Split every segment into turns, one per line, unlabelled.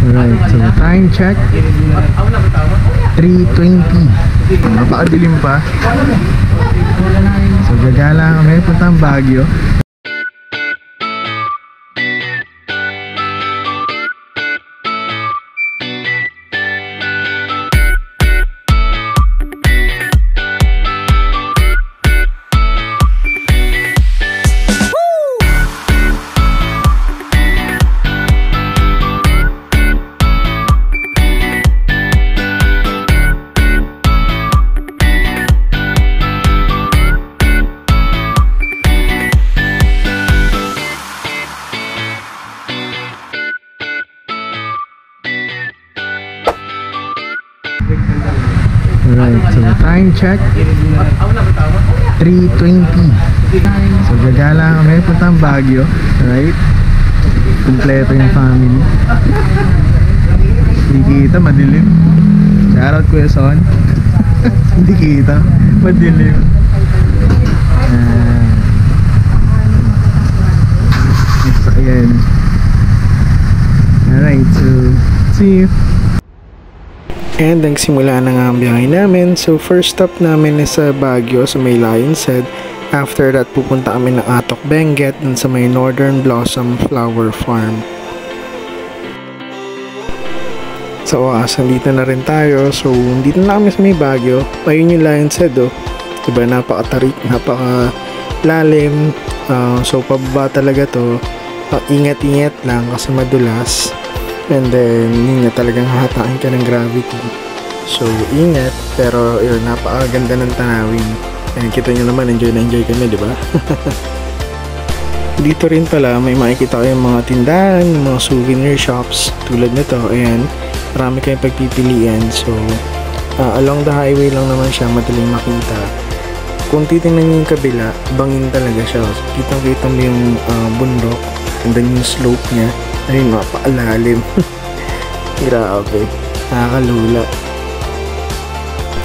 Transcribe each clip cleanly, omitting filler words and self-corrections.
Alright, so time check 3:20. Napakadilim pa. So gagala kami puntang Baguio. Alright, so time check 3:20. So gagala kami puntang Baguio. Alright, kumpleto yung family. Hindi kita, madilim. Shoutout Kuya Son. Hindi kita, madilim. So ayan. Alright, so see you. And nagsimula na nga ang biyahe namin. So first stop namin is sa Baguio sa may Lion's Head. After that pupunta kami ng Atok Benguet dun sa may Northern Blossom Flower Farm. So dito na rin tayo. So dito na kami sa may Baguio. Ayun yung Lion's Head oh. Diba, napakatarik, napakalalim. So pababa talaga to. Ingat-ingat lang kasi madulas. And then, yun nga, talagang hahatain ka ng gravity. So, ingat. Pero, yun, napakaganda ng tanawin. And kita nyo naman, enjoy na enjoy kami, di ba? Dito rin pala, may makikita kayong mga tindahan, mga souvenir shops. Tulad nito, ayan. Marami kayong pagpipilian. So, along the highway lang naman siya, madaling makita. Kung titingnan nyo yung kabila, bangin talaga siya. So, kitang-kita mo yung bundok. And then yung slope niya. Ayun, napakalalim. Grabe, nakakalula.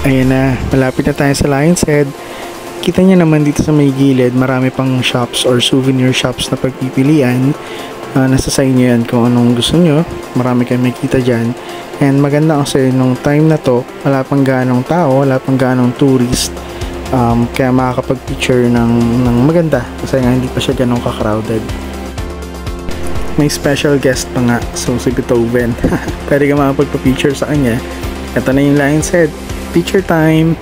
Ayan na, malapit na tayo sa Lion's Head. Kita niya naman dito sa may gilid, marami pang shops or souvenir shops na pagpipilian. Nasa sa inyo yan kung anong gusto nyo. Marami kayong makikita dyan. And maganda kasi nung time na to, wala pang ganong tao, wala pang ganong tourist. Kaya makakapag-picture ng maganda kasi nga hindi pa siya ganong ka-crowded. May special guest pa nga, so si Beethoven. Pwede ka makapagpa-picture sa kanya. Ito na yung Lion's Head. Picture time!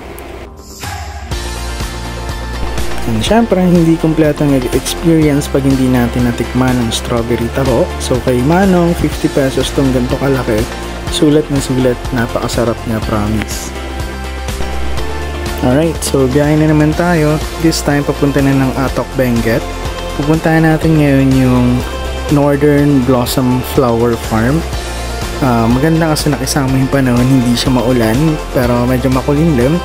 And syempre, hindi kompleto ng experience pag hindi natin natikman ng strawberry taho. So kay Manong, 50 pesos tong ganito kalaki. Sulat na sulat, napakasarap niya, promise. Alright, so biyahe na naman tayo. This time, papunta na ng Atok Benguet. Pupuntahan natin ngayon yung Northern Blossom Flower Farm. Maganda kasi nakisama yung panahon, hindi siya maulan pero medyo makulimlim.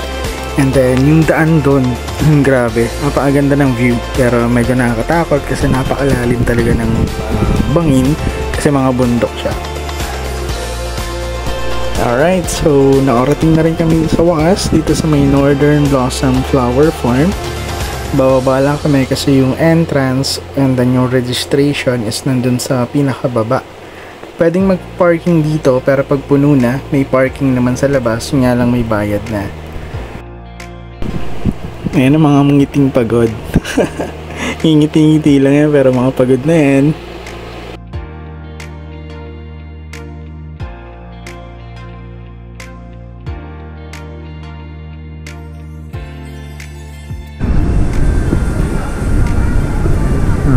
And then yung daan doon, grabe, napakaganda ng view pero medyo nakakatakot kasi napakalalim talaga ng bangin kasi mga bundok siya. Alright, so nakarating na rin kami sa wakas dito sa may Northern Blossom Flower Farm. Bababa lang kami kasi yung entrance and then yung registration is nandun sa pinakababa. Pwedeng mag-parking dito pero pag puno na, may parking naman sa labas, nga lang may bayad na. Ayan ang mga ngiting pagod. Ngiti-ngiti lang yan pero mga pagod na yan.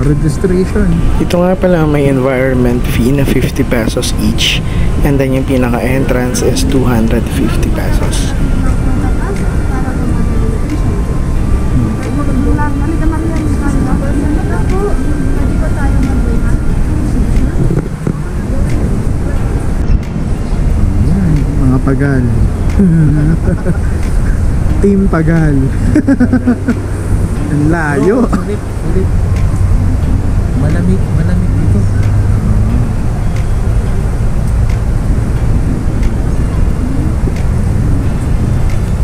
Registration. Ito nga pala may environment fee na 50 pesos each and then yung pinaka entrance is 250 pesos. Mga pagal. Team pagal. Ang layo.
Malamig dito.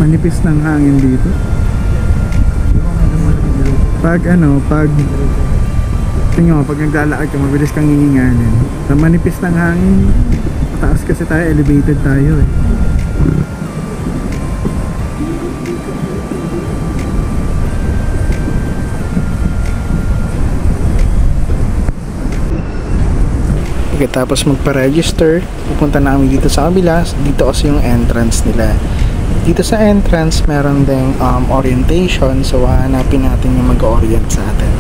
Manipis ng hangin dito. Pag tingnan mo, pag naglalakad ka, mabilis kang hihinganin. Sa manipis ng hangin, mataas kasi tayo, elevated tayo eh. Tapos magpa-register, pupunta na kami dito sa kabila. Dito kasi yung entrance nila. Dito sa entrance meron ding orientation, so hanapin natin yung mag-orient sa atin.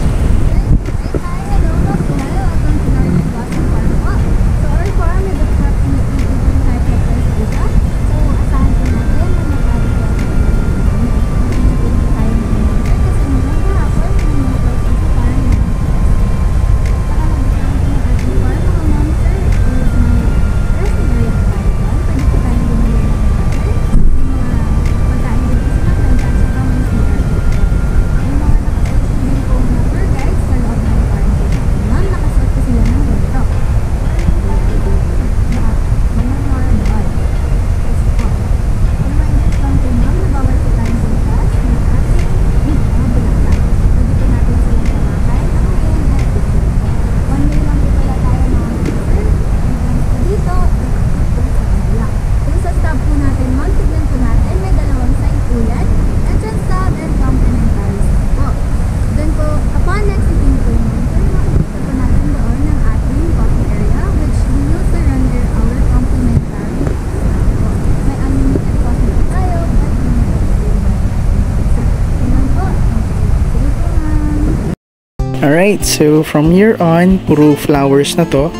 Alright, so from here on, puro flowers na to.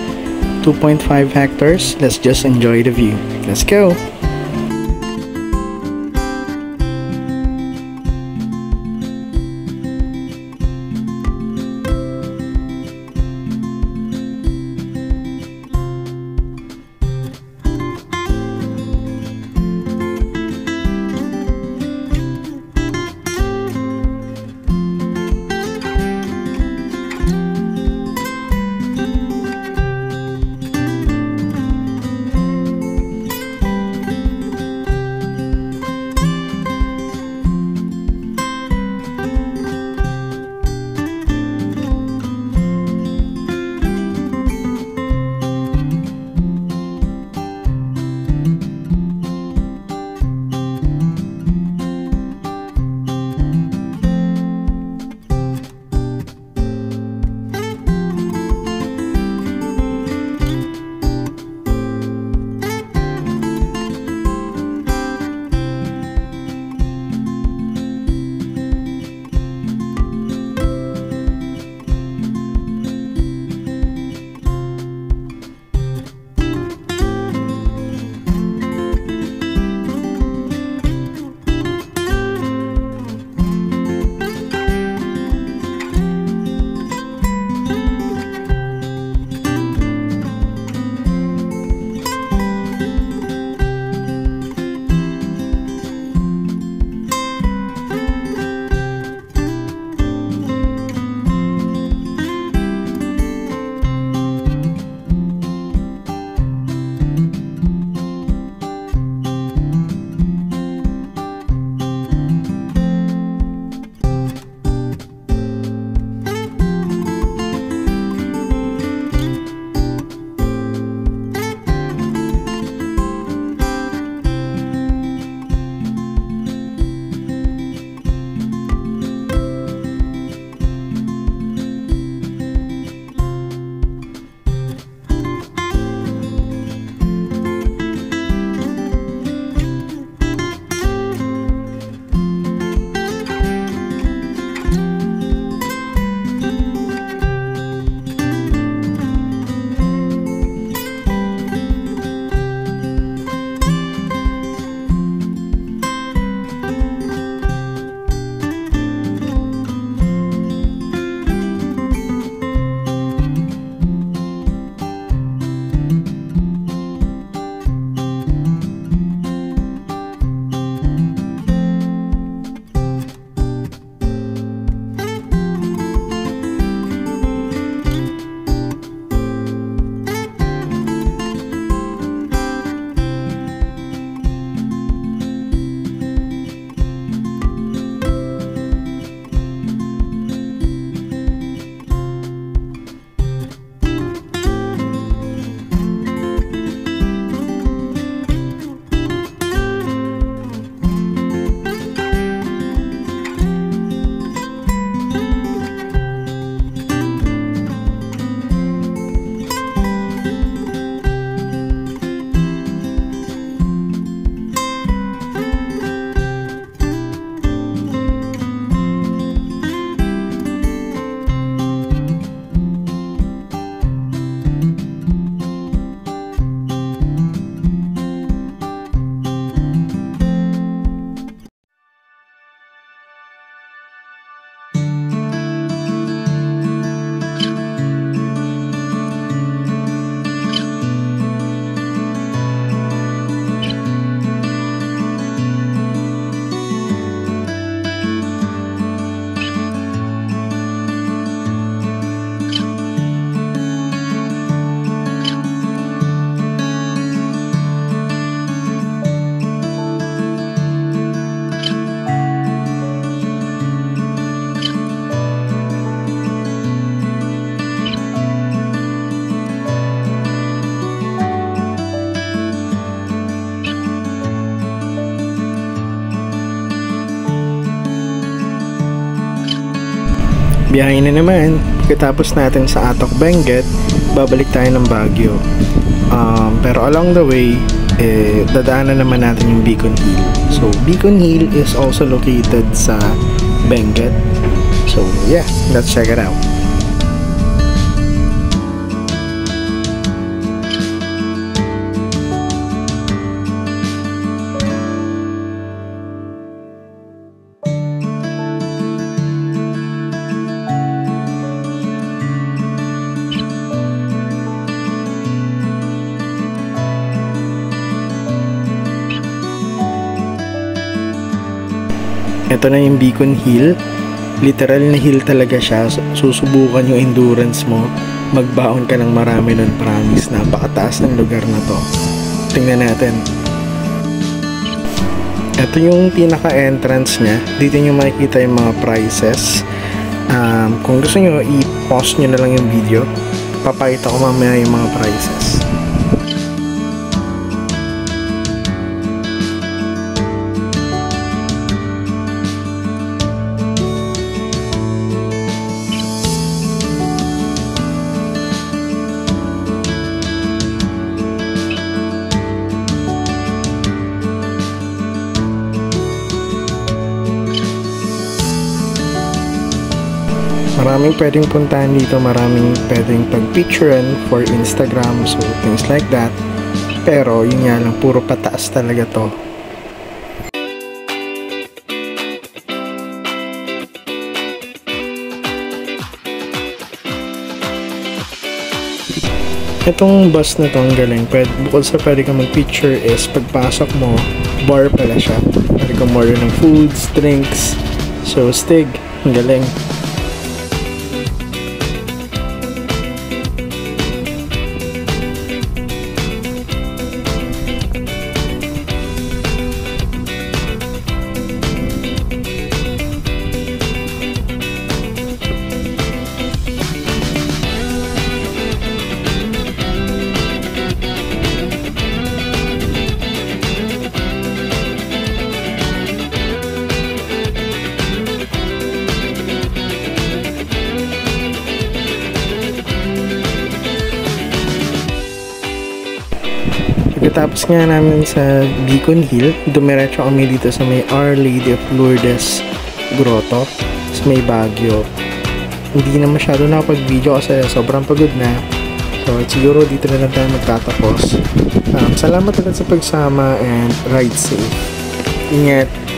2.5 hectares. Let's just enjoy the view. Let's go! Biyahe na naman. Pagkatapos natin sa Atok Benguet, babalik tayo ng Baguio. Pero along the way, dadaanan naman natin yung Beacon Hill. So, Beacon Hill is also located sa Benguet. So, yeah, let's check it out. Ito na yung Beacon Hill. Literal na hill talaga siya. Susubukan yung endurance mo. Magbaon ka ng marami nun, promise. Napakataas ng lugar na to. Tingnan natin. Ito yung pinaka-entrance niya. Dito nyo makikita yung mga prices. Kung gusto nyo, i-pause nyo na lang yung video. Papakita ko mamaya yung mga prices. Maraming pwedeng puntahan dito, maraming pwedeng pag-picturean for Instagram, so things like that. Pero yun nga lang, puro pataas talaga to. Itong bus na to, ang galing. Bukod sa pwede ka mag-picture is pagpasok mo, bar pala siya. Pwede ka order ng foods, drinks. So, stig. Ang galing. Pagkatapos nga namin sa Beacon Hill, dumiretso kami dito sa may Our Lady of Lourdes Grotto sa may Baguio. Hindi na masyado nakapag-video kasi sobrang pagod na. So siguro dito na lang tayo magtatapos. Salamat ulit sa pagsama and ride safe. Ingat!